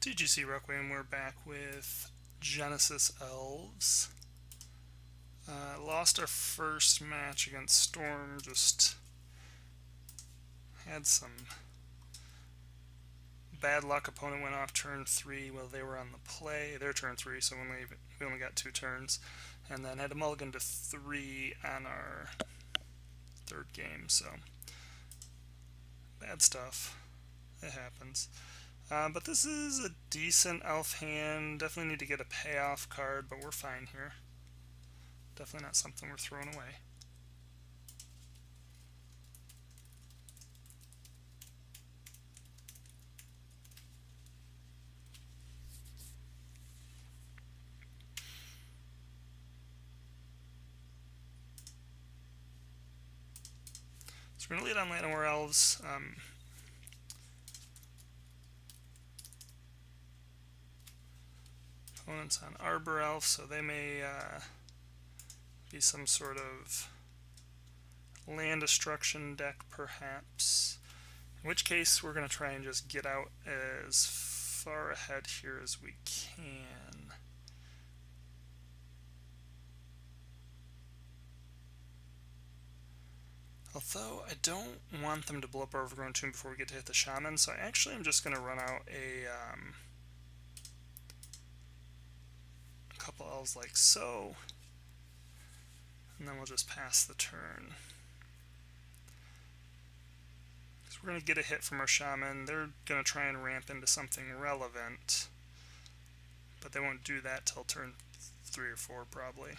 TGC Requiem, we're back with Genesis Elves. Lost our first match against Storm, just had some bad luck. Opponent went off turn 3 while they were on the play, their turn 3, so we only got 2 turns. And then had a mulligan to 3 on our third game, so bad stuff. It happens. But this is a decent elf hand. Definitely need to get a payoff card, but we're fine here. Definitely not something we're throwing away. So we're going to lead on Llanowar Elves. Opponents on Arbor Elf, so they may be some sort of land destruction deck, perhaps. In which case, we're going to try and just get out as far ahead here as we can. Although, I don't want them to blow up our Overgrown Tomb before we get to hit the Shaman, so I actually am just going to run out a couple elves like so, and then we'll just pass the turn. Because we're going to get a hit from our Shaman. They're going to try and ramp into something relevant, but they won't do that till turn 3 or 4 probably.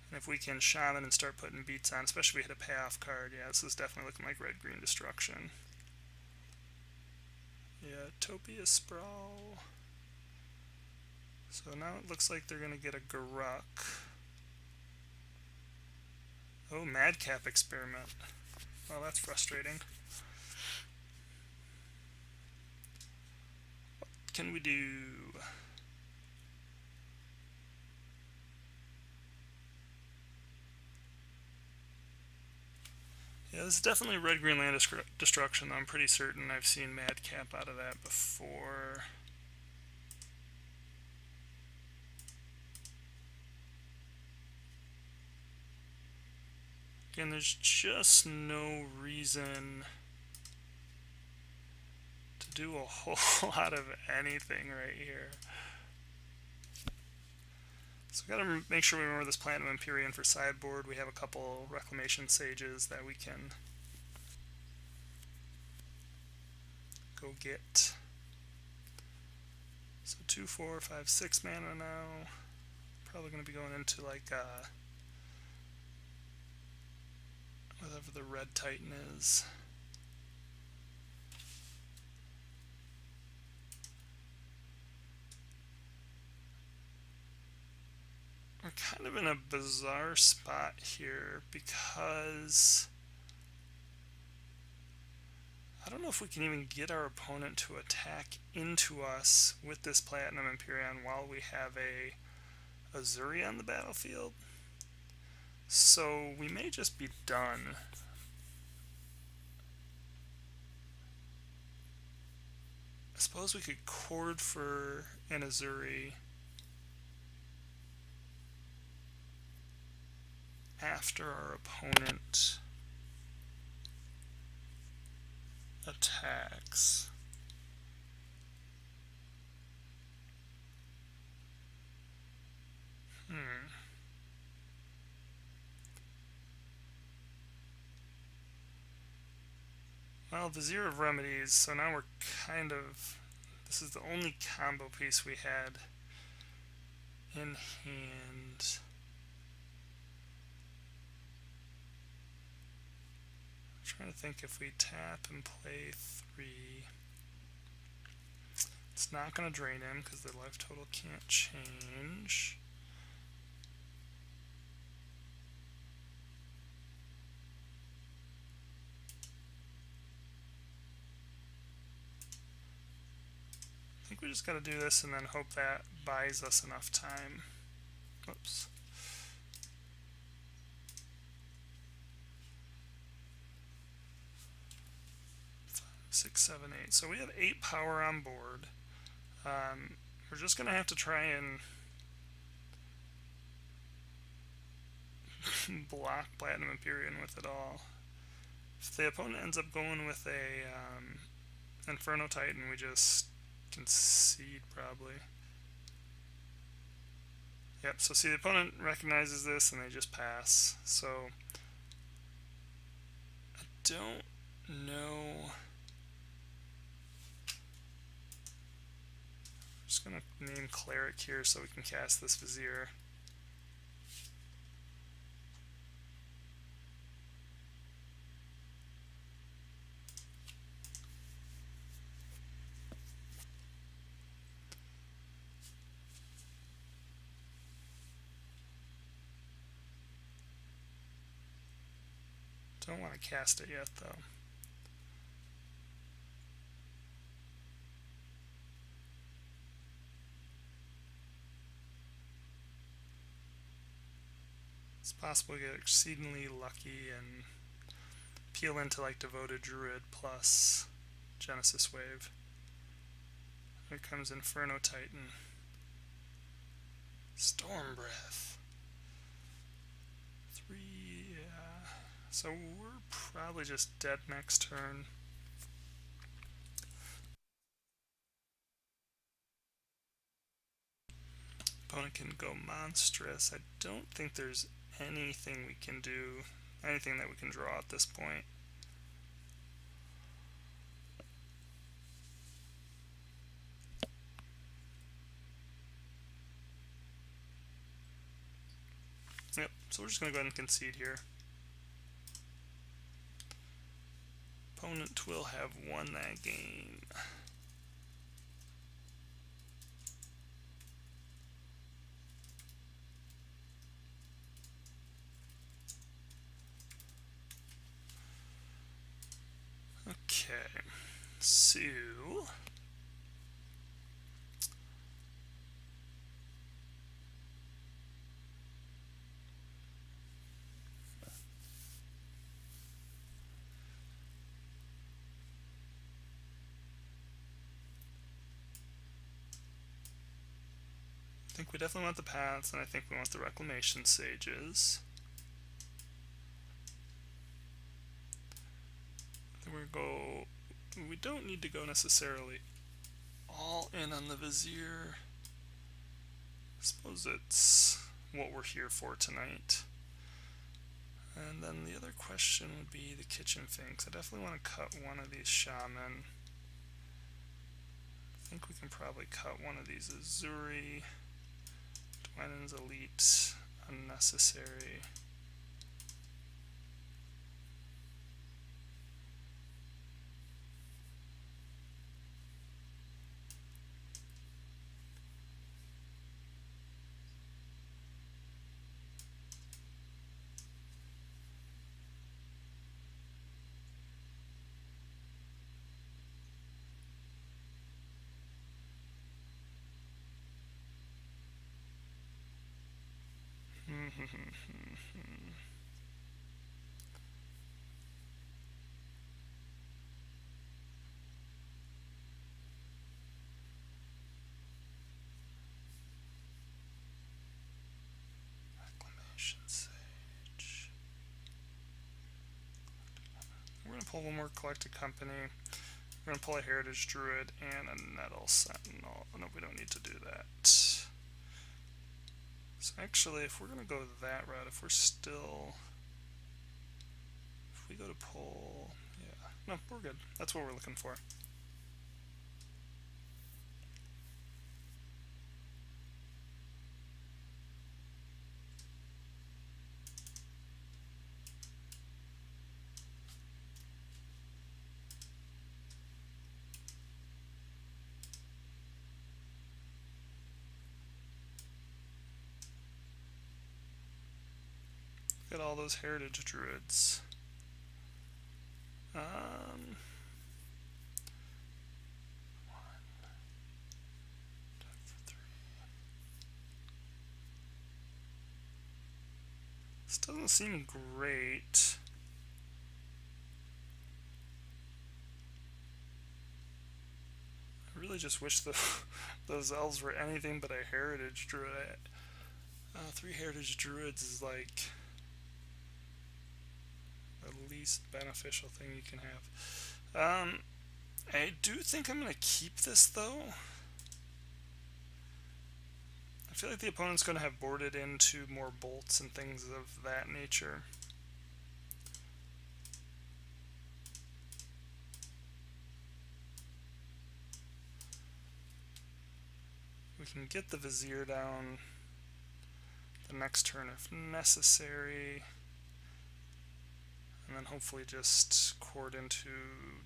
And if we can Shaman and start putting beats on, especially if we hit a payoff card, yeah, this is definitely looking like red-green destruction. Yeah, Topia Sprawl. So now it looks like they're going to get a Garruk. Oh, Madcap Experiment. Well, that's frustrating. What can we do? Yeah, this is definitely red-green land destruction, though I'm pretty certain I've seen Madcap out of that before. Again, there's just no reason to do a whole lot of anything right here. So we gotta make sure we remember this Platinum Empyrean for sideboard. We have a couple Reclamation Sages that we can go get. So 2, 4, 5, 6 mana now. Probably gonna be going into like whatever the red Titan is. We're kind of in a bizarre spot here because I don't know if we can even get our opponent to attack into us with this Platinum Empyrean while we have a Azuri on the battlefield. So we may just be done. I suppose we could chord for an Azuri after our opponent attacks. Well, Vizier of Remedies, so now we're kind of... This is the only combo piece we had in hand. I'm trying to think if we tap and play 3. It's not going to drain him because their life total can't change. I think we just got to do this and then hope that buys us enough time. Oops. 5, 6, 7, 8. So we have 8 power on board. We're just going to have to try and block Platinum Empyrean with it all. If the opponent ends up going with a Inferno Titan, we just concede probably. Yep, so see, the opponent recognizes this and they just pass. So I don't know. I'm just going to name Cleric here so we can cast this Vizier. Don't want to cast it yet, though. It's possible to get exceedingly lucky and peel into like Devoted Druid plus Genesis Wave. Here comes Inferno Titan. Storm Breath. 3, yeah. So we're probably just dead next turn. Opponent can go monstrous. I don't think there's anything we can do, anything that we can draw at this point. Yep, so we're just going to go ahead and concede here. Opponent will have won that game. Okay, so I think we definitely want the paths, and I think we want the Reclamation Sages. Then we're going to go. We don't need to go necessarily all in on the Vizier. I suppose it's what we're here for tonight. And then the other question would be the Kitchen Finks. I definitely want to cut one of these Shaman. I think we can probably cut one of these Azuri. Twinen's Elite, unnecessary. Reclamation Sage. We're going to pull one more Collected Company. We're going to pull a Heritage Druid and a Nettle Sentinel. No, we don't need to do that. So actually, if we're going to go that route, if we go to pull, yeah, no, we're good. That's what we're looking for. Look at all those Heritage Druids. This doesn't seem great. I really really just wish those elves were anything but a heritage druid. 3 heritage druids is like the least beneficial thing you can have. I do think I'm going to keep this though. I feel like the opponent's going to have boarded into more bolts and things of that nature. We can get the Vizier down the next turn if necessary, and then hopefully just chord into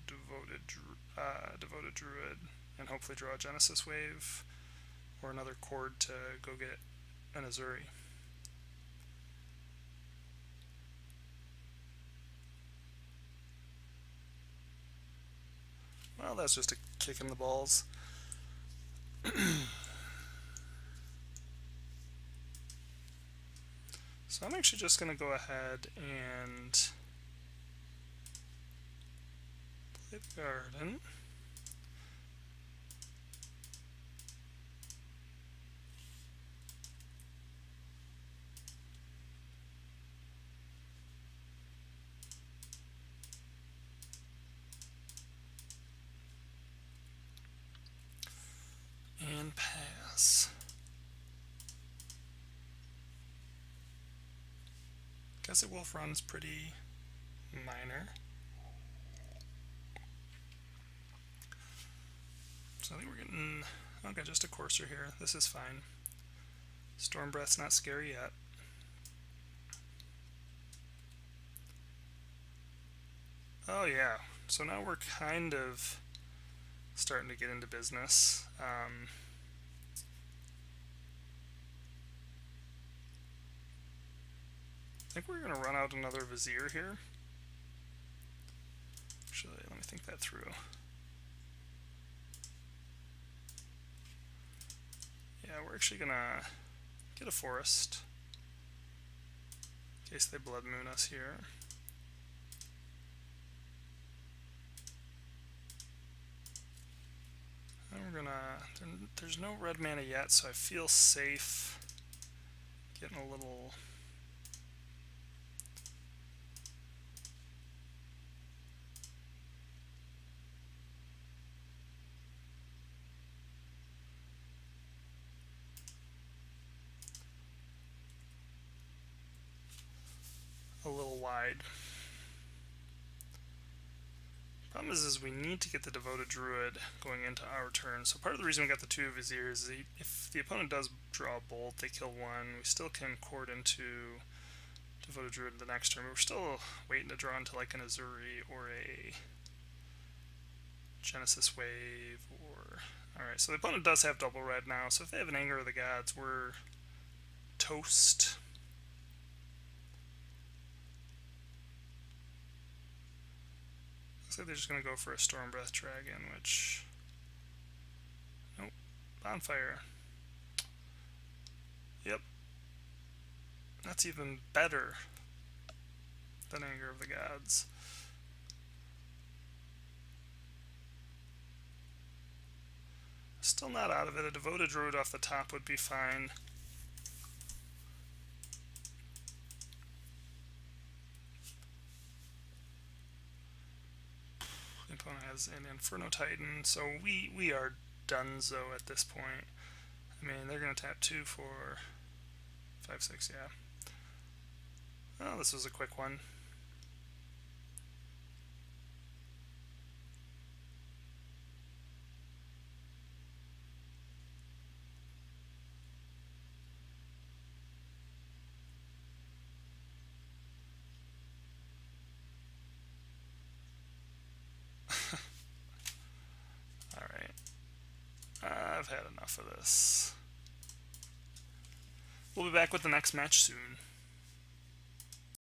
Devoted Druid, and hopefully draw a Genesis Wave or another chord to go get an Azuri. Well, that's just a kick in the balls. So I'm actually just going to go ahead and play the garden. And pass. Guess the Wolf Run's pretty minor. So I think we're getting, okay, just a Courser here. This is fine. Storm Breath's not scary yet. Oh yeah, so now we're kind of starting to get into business. I think we're going to run out another Vizier here. Actually, let me think that through. Yeah, we're actually going to get a Forest in case they Blood Moon us here. And we're going to... There's no red mana yet, so I feel safe getting a little... wide. Problem is we need to get the Devoted Druid going into our turn. So part of the reason we got the 2 Viziers is if the opponent does draw a bolt, they kill one, we still can chord into Devoted Druid the next turn, but we're still waiting to draw into like an Azuri or a Genesis Wave or... Alright, so the opponent does have double red now, so if they have an Anger of the Gods, we're toast. Looks like they're just going to go for a Storm Breath Dragon, which... Nope. Bonfire. Yep. That's even better than Anger of the Gods. Still not out of it. A Devoted Druid off the top would be fine. The opponent has an Inferno Titan, so we are donezo at this point. I mean, they're going to tap 2, 4, 5, 6, yeah. Oh, this was a quick one. Alright. I've had enough of this. We'll be back with the next match soon.